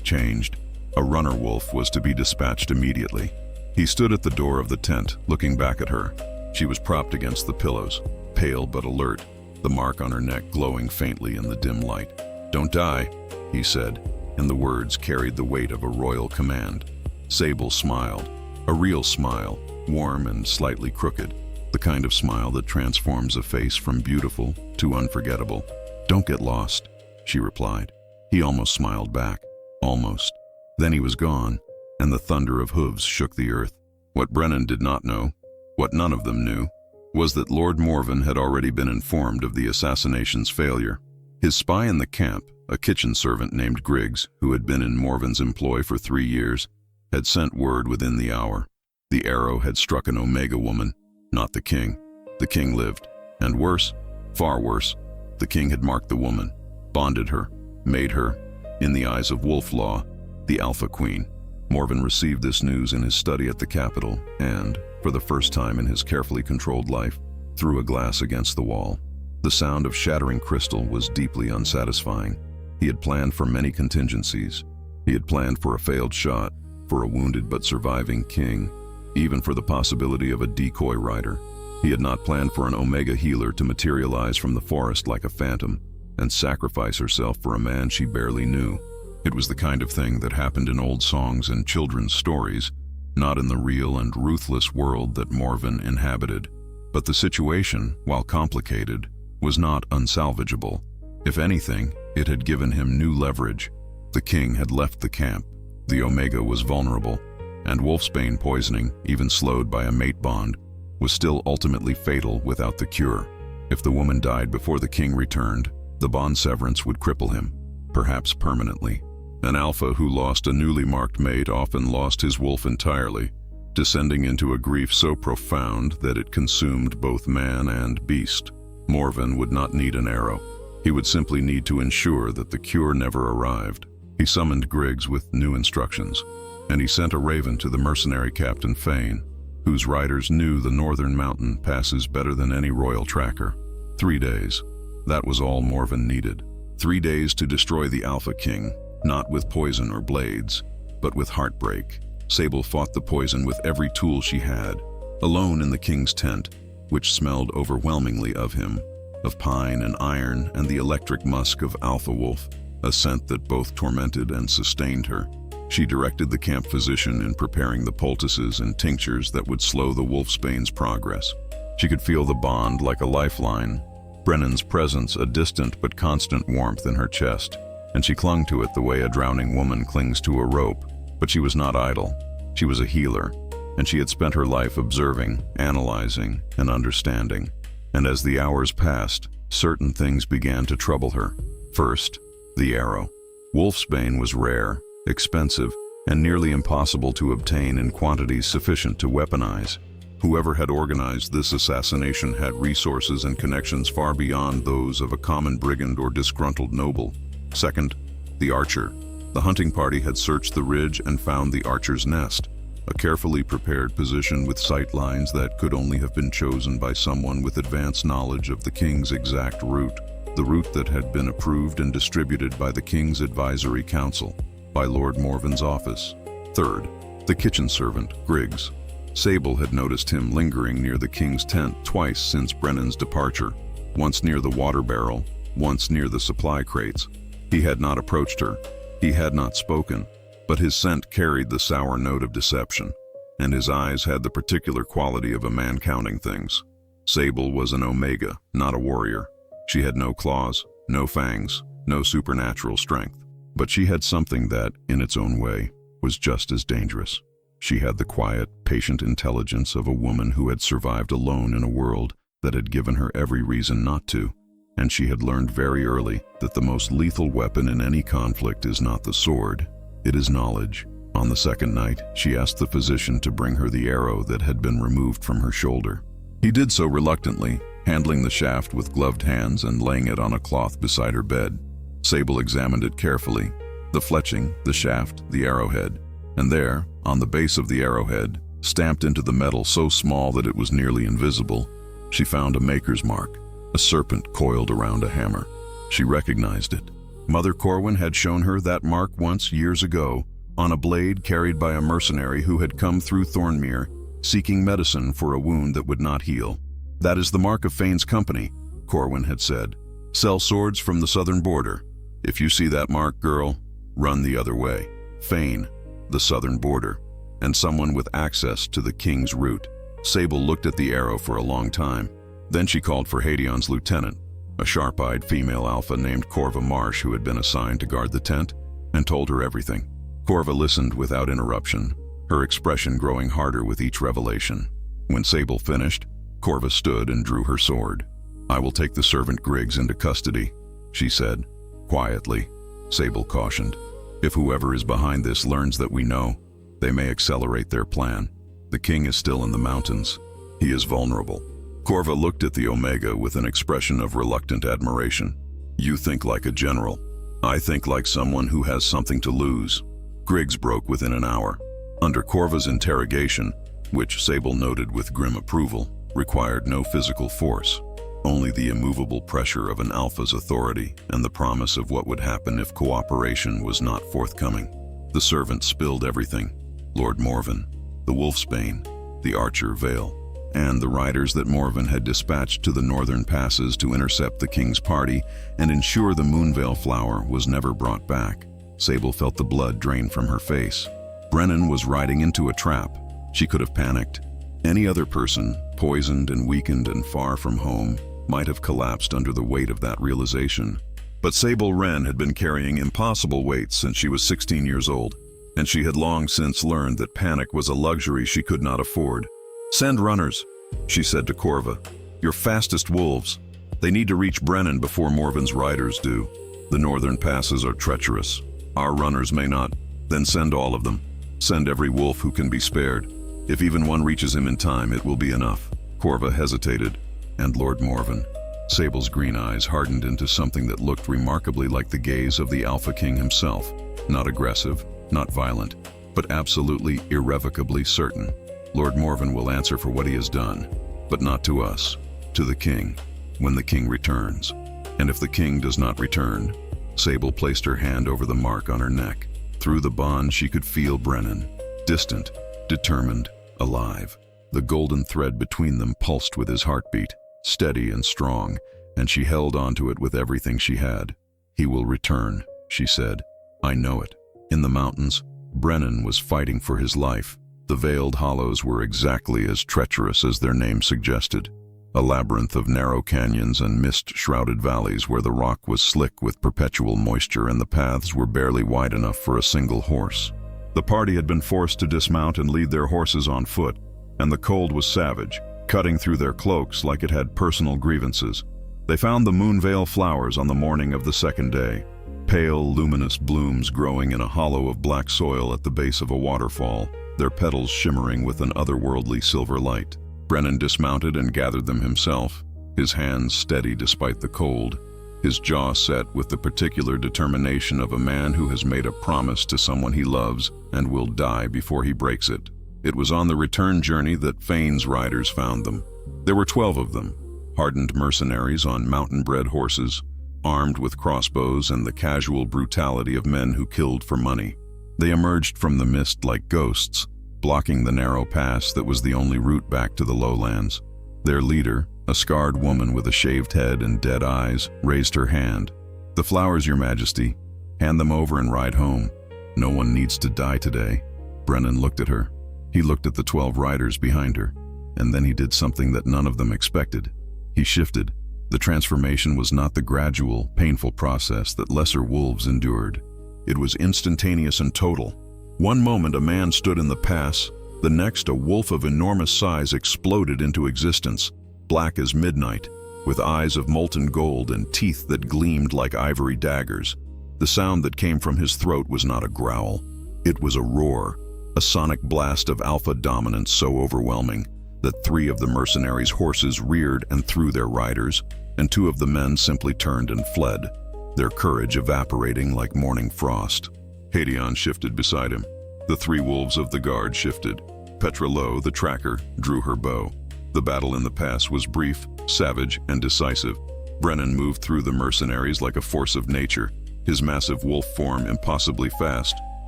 changed, a runner wolf was to be dispatched immediately. He stood at the door of the tent, looking back at her. She was propped against the pillows, pale but alert, the mark on her neck glowing faintly in the dim light. "Don't die," he said, and the words carried the weight of a royal command. Sable smiled, a real smile, warm and slightly crooked, the kind of smile that transforms a face from beautiful to unforgettable. "Don't get lost," she replied. He almost smiled back, almost. Then he was gone, and the thunder of hooves shook the earth. What Brennan did not know, what none of them knew, was that Lord Morvin had already been informed of the assassination's failure. His spy in the camp, a kitchen servant named Griggs, who had been in Morvin's employ for 3 years, had sent word within the hour. The arrow had struck an Omega woman, not the king. The king lived, and worse, far worse, the king had marked the woman, bonded her, made her, in the eyes of wolf law, the Alpha Queen. Morvin received this news in his study at the capital and, for the first time in his carefully controlled life, threw a glass against the wall. The sound of shattering crystal was deeply unsatisfying. He had planned for many contingencies. He had planned for a failed shot, for a wounded but surviving king, even for the possibility of a decoy rider. He had not planned for an Omega healer to materialize from the forest like a phantom and sacrifice herself for a man she barely knew. It was the kind of thing that happened in old songs and children's stories, not in the real and ruthless world that Morvin inhabited. But the situation, while complicated, was not unsalvageable. If anything, it had given him new leverage. The king had left the camp. The Omega was vulnerable, and wolfsbane poisoning, even slowed by a mate bond, was still ultimately fatal without the cure. If the woman died before the king returned, the bond severance would cripple him, perhaps permanently. An alpha who lost a newly marked mate often lost his wolf entirely, descending into a grief so profound that it consumed both man and beast. Morvin would not need an arrow. He would simply need to ensure that the cure never arrived. He summoned Griggs with new instructions, and he sent a raven to the mercenary Captain Fane, whose riders knew the northern mountain passes better than any royal tracker. 3 days. That was all Morvin needed. 3 days to destroy the Alpha King, not with poison or blades, but with heartbreak. Sable fought the poison with every tool she had, alone in the king's tent, which smelled overwhelmingly of him, of pine and iron and the electric musk of Alpha Wolf, a scent that both tormented and sustained her. She directed the camp physician in preparing the poultices and tinctures that would slow the wolfsbane's progress. She could feel the bond like a lifeline, Brennan's presence a distant but constant warmth in her chest, and she clung to it the way a drowning woman clings to a rope. But she was not idle. She was a healer, and she had spent her life observing, analyzing, and understanding. And as the hours passed, certain things began to trouble her. First, the arrow. Wolfsbane was rare, expensive, and nearly impossible to obtain in quantities sufficient to weaponize. Whoever had organized this assassination had resources and connections far beyond those of a common brigand or disgruntled noble. Second, the archer. The hunting party had searched the ridge and found the archer's nest. a carefully prepared position with sight lines that could only have been chosen by someone with advanced knowledge of the king's exact route, the route that had been approved and distributed by the king's advisory council, by Lord Morvin's office. Third, the kitchen servant, Griggs. Sable had noticed him lingering near the king's tent twice since Brennan's departure, once near the water barrel, once near the supply crates. He had not approached her, he had not spoken, but his scent carried the sour note of deception, and his eyes had the particular quality of a man counting things. Sable was an Omega, not a warrior. She had no claws, no fangs, no supernatural strength, but she had something that, in its own way, was just as dangerous. She had the quiet, patient intelligence of a woman who had survived alone in a world that had given her every reason not to, and she had learned very early that the most lethal weapon in any conflict is not the sword, it is knowledge. On the second night, she asked the physician to bring her the arrow that had been removed from her shoulder. He did so reluctantly, handling the shaft with gloved hands and laying it on a cloth beside her bed. Sable examined it carefully, the fletching, the shaft, the arrowhead, and there, on the base of the arrowhead, stamped into the metal so small that it was nearly invisible, she found a maker's mark, a serpent coiled around a hammer. She recognized it. Mother Corwin had shown her that mark once years ago, on a blade carried by a mercenary who had come through Thornmere, seeking medicine for a wound that would not heal. "That is the mark of Fane's company," Corwin had said. "Sell swords from the southern border. If you see that mark, girl, run the other way. Fane, the southern border, and someone with access to the king's route." Sable looked at the arrow for a long time. Then she called for Hadion's lieutenant, a sharp-eyed female alpha named Corva Marsh who had been assigned to guard the tent, and told her everything. Corva listened without interruption, her expression growing harder with each revelation. When Sable finished, Corva stood and drew her sword. "I will take the servant Griggs into custody," she said, quietly. Sable cautioned, "If whoever is behind this learns that we know, they may accelerate their plan. The king is still in the mountains. He is vulnerable." Corva looked at the Omega with an expression of reluctant admiration. "You think like a general. I think like someone who has something to lose." Griggs broke within an hour. Under Corva's interrogation, which Sable noted with grim approval, required no physical force, only the immovable pressure of an alpha's authority and the promise of what would happen if cooperation was not forthcoming. The servant spilled everything: Lord Morvin, the wolfsbane, the archer Vale, and the riders that Morvin had dispatched to the northern passes to intercept the king's party and ensure the Moonvale flower was never brought back. Sable felt the blood drain from her face. Brennan was riding into a trap. She could have panicked. Any other person, poisoned and weakened and far from home, might have collapsed under the weight of that realization. But Sable Wren had been carrying impossible weights since she was 16 years old, and she had long since learned that panic was a luxury she could not afford. "Send runners," she said to Corva. "Your fastest wolves. They need to reach Brennan before Morvin's riders do. The northern passes are treacherous. Our runners may not. Then send all of them. Send every wolf who can be spared. If even one reaches him in time, it will be enough." Corva hesitated. "And Lord Morvin?" Sable's green eyes hardened into something that looked remarkably like the gaze of the Alpha King himself. Not aggressive, not violent, but absolutely, irrevocably certain. "Lord Morvin will answer for what he has done, but not to us, to the king, when the king returns. And if the king does not return..." Sable placed her hand over the mark on her neck. Through the bond she could feel Brennan, distant, determined, alive. The golden thread between them pulsed with his heartbeat, steady and strong, and she held onto it with everything she had. "He will return," she said. "I know it." In the mountains, Brennan was fighting for his life. The veiled hollows were exactly as treacherous as their name suggested. A labyrinth of narrow canyons and mist-shrouded valleys where the rock was slick with perpetual moisture and the paths were barely wide enough for a single horse. The party had been forced to dismount and lead their horses on foot, and the cold was savage, cutting through their cloaks like it had personal grievances. They found the Moonvale flowers on the morning of the second day, pale, luminous blooms growing in a hollow of black soil at the base of a waterfall, their petals shimmering with an otherworldly silver light. Brennan dismounted and gathered them himself, his hands steady despite the cold, his jaw set with the particular determination of a man who has made a promise to someone he loves and will die before he breaks it. It was on the return journey that Fane's riders found them. There were 12 of them, hardened mercenaries on mountain-bred horses, armed with crossbows and the casual brutality of men who killed for money. They emerged from the mist like ghosts, blocking the narrow pass that was the only route back to the lowlands. Their leader, a scarred woman with a shaved head and dead eyes, raised her hand. "The flowers, Your Majesty. Hand them over and ride home. No one needs to die today." Brennan looked at her. He looked at the 12 riders behind her, and then he did something that none of them expected. He shifted. The transformation was not the gradual, painful process that lesser wolves endured. It was instantaneous and total. One moment a man stood in the pass, the next a wolf of enormous size exploded into existence, black as midnight, with eyes of molten gold and teeth that gleamed like ivory daggers. The sound that came from his throat was not a growl. It was a roar, a sonic blast of alpha dominance so overwhelming that 3 of the mercenaries' horses reared and threw their riders, and 2 of the men simply turned and fled, their courage evaporating like morning frost. Hadeon shifted beside him. The 3 wolves of the guard shifted. Petra Lowe, the tracker, drew her bow. The battle in the pass was brief, savage, and decisive. Brennan moved through the mercenaries like a force of nature, his massive wolf form impossibly fast,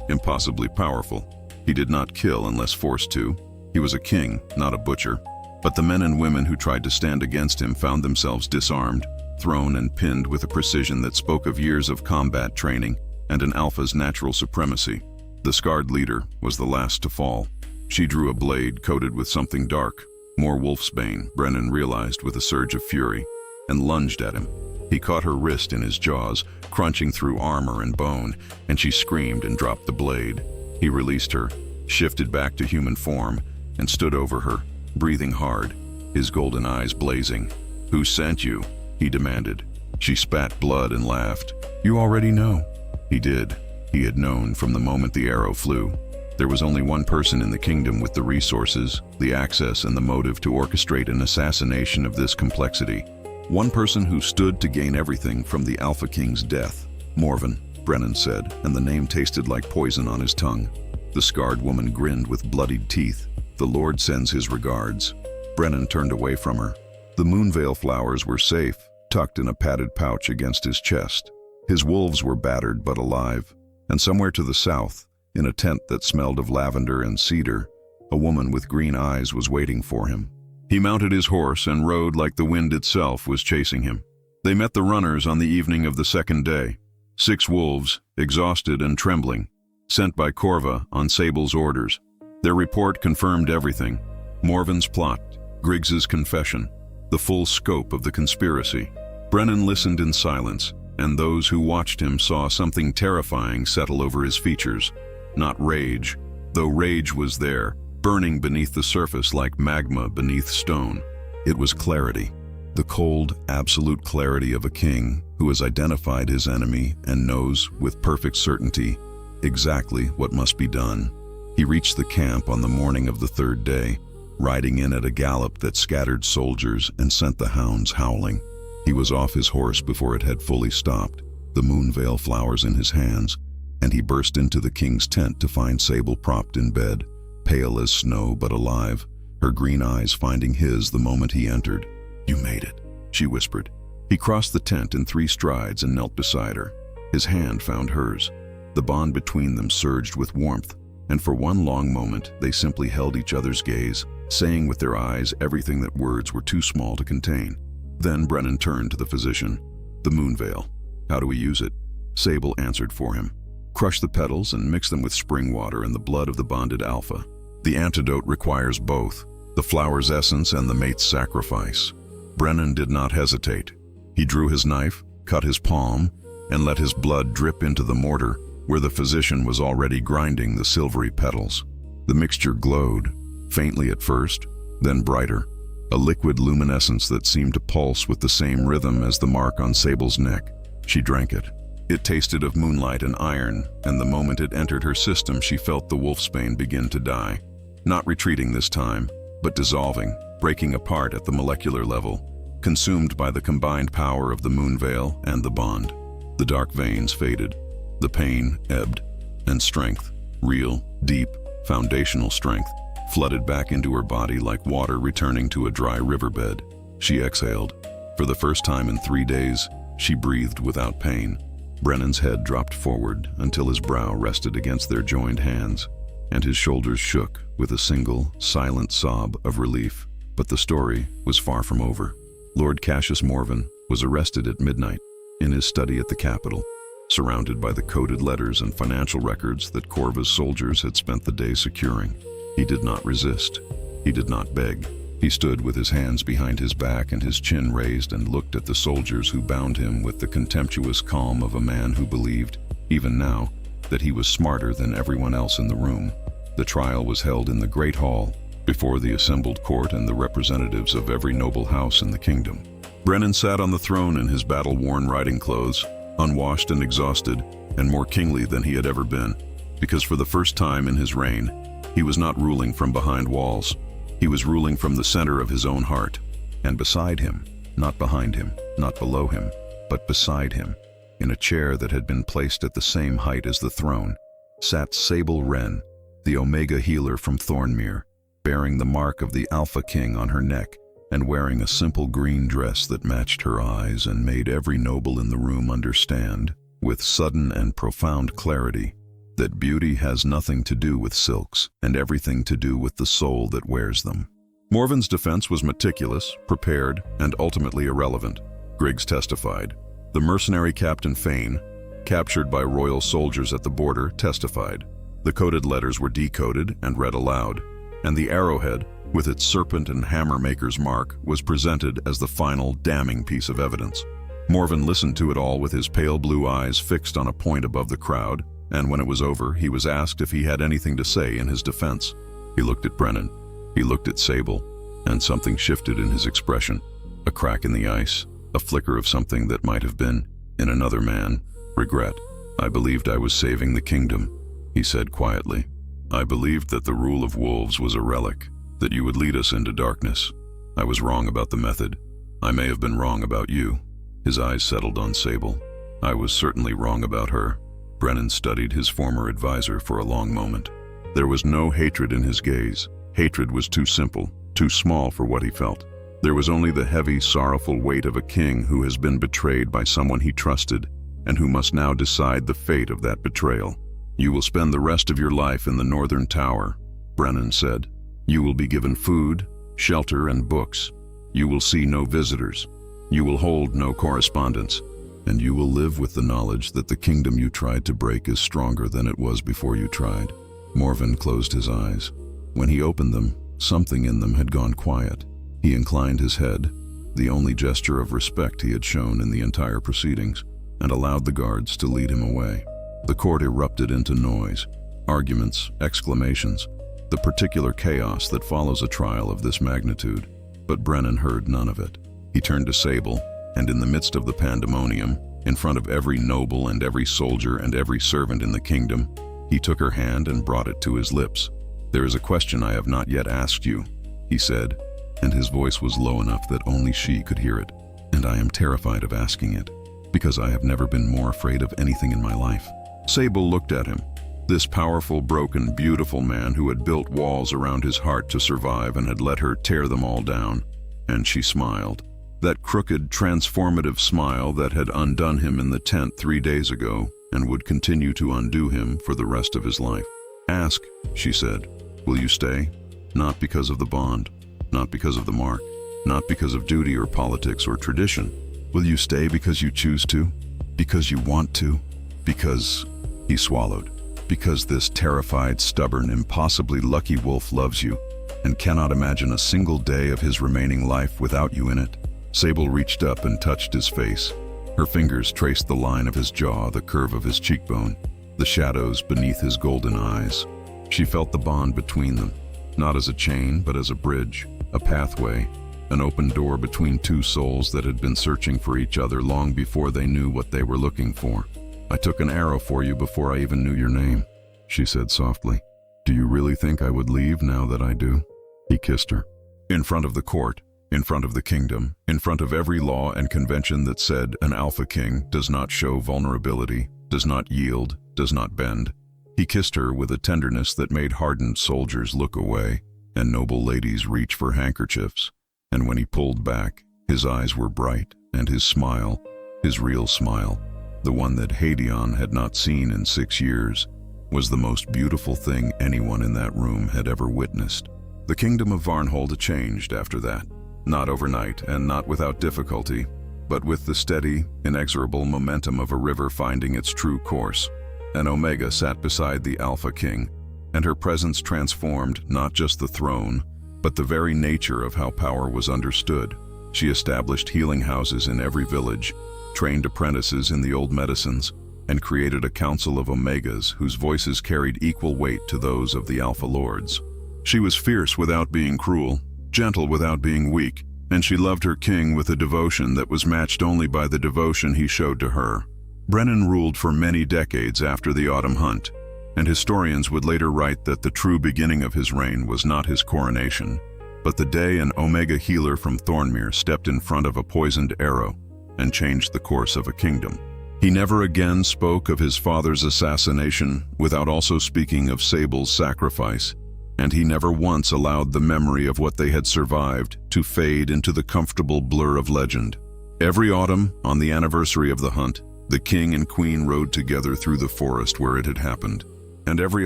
impossibly powerful. He did not kill unless forced to. He was a king, not a butcher. But the men and women who tried to stand against him found themselves disarmed, thrown and pinned with a precision that spoke of years of combat training and an alpha's natural supremacy. The scarred leader was the last to fall. She drew a blade coated with something dark, more wolfsbane, Brennan realized with a surge of fury, and lunged at him. He caught her wrist in his jaws, crunching through armor and bone, and she screamed and dropped the blade. He released her, shifted back to human form, and stood over her, breathing hard, his golden eyes blazing. "Who sent you?" he demanded. She spat blood and laughed. "You already know." He did. He had known from the moment the arrow flew. There was only one person in the kingdom with the resources, the access, and the motive to orchestrate an assassination of this complexity. One person who stood to gain everything from the Alpha King's death. "Morvin," Brennan said, and the name tasted like poison on his tongue. The scarred woman grinned with bloodied teeth. "The Lord sends his regards." Brennan turned away from her. The moonveil flowers were safe, tucked in a padded pouch against his chest. His wolves were battered but alive, and somewhere to the south, in a tent that smelled of lavender and cedar, a woman with green eyes was waiting for him. He mounted his horse and rode like the wind itself was chasing him. They met the runners on the evening of the second day. 6 wolves, exhausted and trembling, sent by Corva on Sable's orders. Their report confirmed everything: Morvin's plot, Griggs's confession, the full scope of the conspiracy. Brennan listened in silence, and those who watched him saw something terrifying settle over his features. Not rage, though rage was there, burning beneath the surface like magma beneath stone. It was clarity, the cold, absolute clarity of a king who has identified his enemy and knows, with perfect certainty, exactly what must be done. He reached the camp on the morning of the 3rd day, riding in at a gallop that scattered soldiers and sent the hounds howling. He was off his horse before it had fully stopped, the moonveil flowers in his hands, and he burst into the king's tent to find Sable propped in bed, pale as snow but alive, her green eyes finding his the moment he entered. "You made it," she whispered. He crossed the tent in 3 strides and knelt beside her. His hand found hers. The bond between them surged with warmth, and for one long moment they simply held each other's gaze, saying with their eyes everything that words were too small to contain. Then Brennan turned to the physician. "The moonveil. How do we use it?" Sable answered for him. "Crush the petals and mix them with spring water and the blood of the bonded alpha. The antidote requires both, the flower's essence and the mate's sacrifice." Brennan did not hesitate. He drew his knife, cut his palm, and let his blood drip into the mortar where the physician was already grinding the silvery petals. The mixture glowed, faintly at first, then brighter, a liquid luminescence that seemed to pulse with the same rhythm as the mark on Sable's neck. She drank it. It tasted of moonlight and iron, and the moment it entered her system she felt the wolfsbane begin to die. Not retreating this time, but dissolving, breaking apart at the molecular level, consumed by the combined power of the moonveil and the bond. The dark veins faded, the pain ebbed, and strength, real, deep, foundational strength, flooded back into her body like water returning to a dry riverbed. She exhaled. For the first time in 3 days, she breathed without pain. Brennan's head dropped forward until his brow rested against their joined hands, and his shoulders shook with a single, silent sob of relief. But the story was far from over. Lord Cassius Morvin was arrested at midnight in his study at the Capitol, surrounded by the coded letters and financial records that Corva's soldiers had spent the day securing. He did not resist. He did not beg. He stood with his hands behind his back and his chin raised and looked at the soldiers who bound him with the contemptuous calm of a man who believed, even now, that he was smarter than everyone else in the room. The trial was held in the Great Hall, before the assembled court and the representatives of every noble house in the kingdom. Brennan sat on the throne in his battle-worn riding clothes, unwashed and exhausted, and more kingly than he had ever been, because for the first time in his reign, he was not ruling from behind walls. He was ruling from the center of his own heart, and beside him, not behind him, not below him, but beside him, in a chair that had been placed at the same height as the throne, sat Sable Wren, the Omega healer from Thornmere, bearing the mark of the Alpha King on her neck, and wearing a simple green dress that matched her eyes and made every noble in the room understand, with sudden and profound clarity, that beauty has nothing to do with silks and everything to do with the soul that wears them. Morvin's defense was meticulous, prepared, and ultimately irrelevant. Griggs testified. The mercenary Captain Fane, captured by royal soldiers at the border, testified. The coded letters were decoded and read aloud, and the arrowhead, with its serpent and hammer maker's mark, was presented as the final damning piece of evidence. Morvin listened to it all with his pale blue eyes fixed on a point above the crowd, and when it was over, he was asked if he had anything to say in his defense. He looked at Brennan. He looked at Sable, and something shifted in his expression. A crack in the ice, a flicker of something that might have been, in another man, regret. "I believed I was saving the kingdom," he said quietly. "I believed that the rule of wolves was a relic, that you would lead us into darkness. I was wrong about the method. I may have been wrong about you." His eyes settled on Sable. "I was certainly wrong about her." Brennan studied his former advisor for a long moment. There was no hatred in his gaze. Hatred was too simple, too small for what he felt. There was only the heavy, sorrowful weight of a king who has been betrayed by someone he trusted, and who must now decide the fate of that betrayal. "You will spend the rest of your life in the Northern Tower," Brennan said. "You will be given food, shelter, and books. You will see no visitors. You will hold no correspondence. And you will live with the knowledge that the kingdom you tried to break is stronger than it was before you tried." Morvin closed his eyes. When he opened them, something in them had gone quiet. He inclined his head, the only gesture of respect he had shown in the entire proceedings, and allowed the guards to lead him away. The court erupted into noise, arguments, exclamations, the particular chaos that follows a trial of this magnitude. But Brennan heard none of it. He turned to Sable, and in the midst of the pandemonium, in front of every noble and every soldier and every servant in the kingdom, he took her hand and brought it to his lips. "There is a question I have not yet asked you," he said, and his voice was low enough that only she could hear it. "And I am terrified of asking it, because I have never been more afraid of anything in my life." Sable looked at him, this powerful, broken, beautiful man who had built walls around his heart to survive and had let her tear them all down, and she smiled. That crooked, transformative smile that had undone him in the tent 3 days ago and would continue to undo him for the rest of his life. "Ask," she said. "Will you stay? Not because of the bond, not because of the mark, not because of duty or politics or tradition. Will you stay because you choose to? Because you want to? Because—" He swallowed. "Because this terrified, stubborn, impossibly lucky wolf loves you and cannot imagine a single day of his remaining life without you in it." Sable reached up and touched his face. Her fingers traced the line of his jaw, the curve of his cheekbone, the shadows beneath his golden eyes. She felt the bond between them, not as a chain, but as a bridge, a pathway, an open door between two souls that had been searching for each other long before they knew what they were looking for. "I took an arrow for you before I even knew your name," she said softly. "Do you really think I would leave now that I do?" He kissed her. In front of the court, in front of the kingdom, in front of every law and convention that said an Alpha King does not show vulnerability, does not yield, does not bend. He kissed her with a tenderness that made hardened soldiers look away. and noble ladies reach for handkerchiefs, and when he pulled back, his eyes were bright, and his smile, his real smile, the one that Hadion had not seen in 6 years, was the most beautiful thing anyone in that room had ever witnessed. The kingdom of Varnholda changed after that, not overnight and not without difficulty, but with the steady, inexorable momentum of a river finding its true course. An Omega sat beside the Alpha King, and her presence transformed not just the throne, but the very nature of how power was understood. She established healing houses in every village, trained apprentices in the old medicines, and created a council of Omegas whose voices carried equal weight to those of the Alpha Lords. She was fierce without being cruel, gentle without being weak, and she loved her king with a devotion that was matched only by the devotion he showed to her. Brennan ruled for many decades after the Autumn Hunt, and historians would later write that the true beginning of his reign was not his coronation, but the day an Omega healer from Thornmere stepped in front of a poisoned arrow and changed the course of a kingdom. He never again spoke of his father's assassination without also speaking of Sable's sacrifice, and he never once allowed the memory of what they had survived to fade into the comfortable blur of legend. Every autumn, on the anniversary of the hunt, the king and queen rode together through the forest where it had happened. And every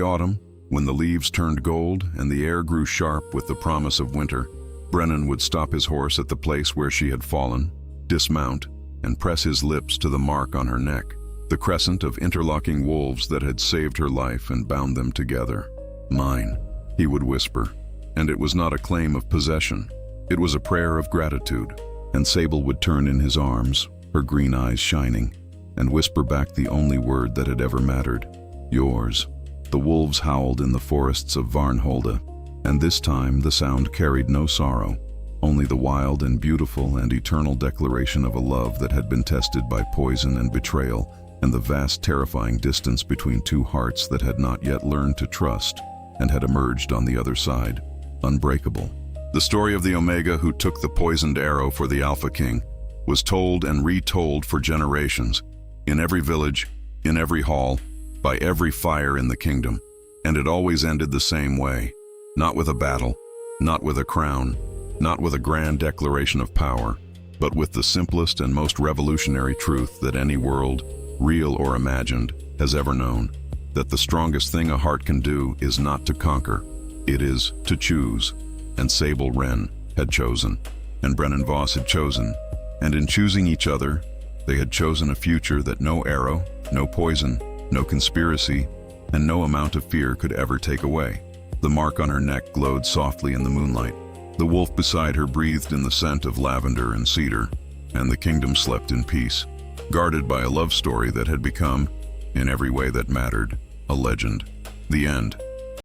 autumn, when the leaves turned gold and the air grew sharp with the promise of winter, Brennan would stop his horse at the place where she had fallen, dismount, and press his lips to the mark on her neck, the crescent of interlocking wolves that had saved her life and bound them together. "Mine," he would whisper, and it was not a claim of possession. It was a prayer of gratitude, and Sable would turn in his arms, her green eyes shining, and whisper back the only word that had ever mattered: "Yours." The wolves howled in the forests of Varnholda, and this time the sound carried no sorrow, only the wild and beautiful and eternal declaration of a love that had been tested by poison and betrayal, and the vast terrifying distance between two hearts that had not yet learned to trust and had emerged on the other side, unbreakable. The story of the Omega who took the poisoned arrow for the Alpha King was told and retold for generations, in every village, in every hall, by every fire in the kingdom, and it always ended the same way, not with a battle, not with a crown, not with a grand declaration of power, but with the simplest and most revolutionary truth that any world, real or imagined, has ever known, that the strongest thing a heart can do is not to conquer, it is to choose. And Sable Wren had chosen, and Brennan Voss had chosen, and in choosing each other, they had chosen a future that no arrow, no poison, no conspiracy, and no amount of fear could ever take away. The mark on her neck glowed softly in the moonlight. The wolf beside her breathed in the scent of lavender and cedar, and the kingdom slept in peace, guarded by a love story that had become, in every way that mattered, a legend. The end.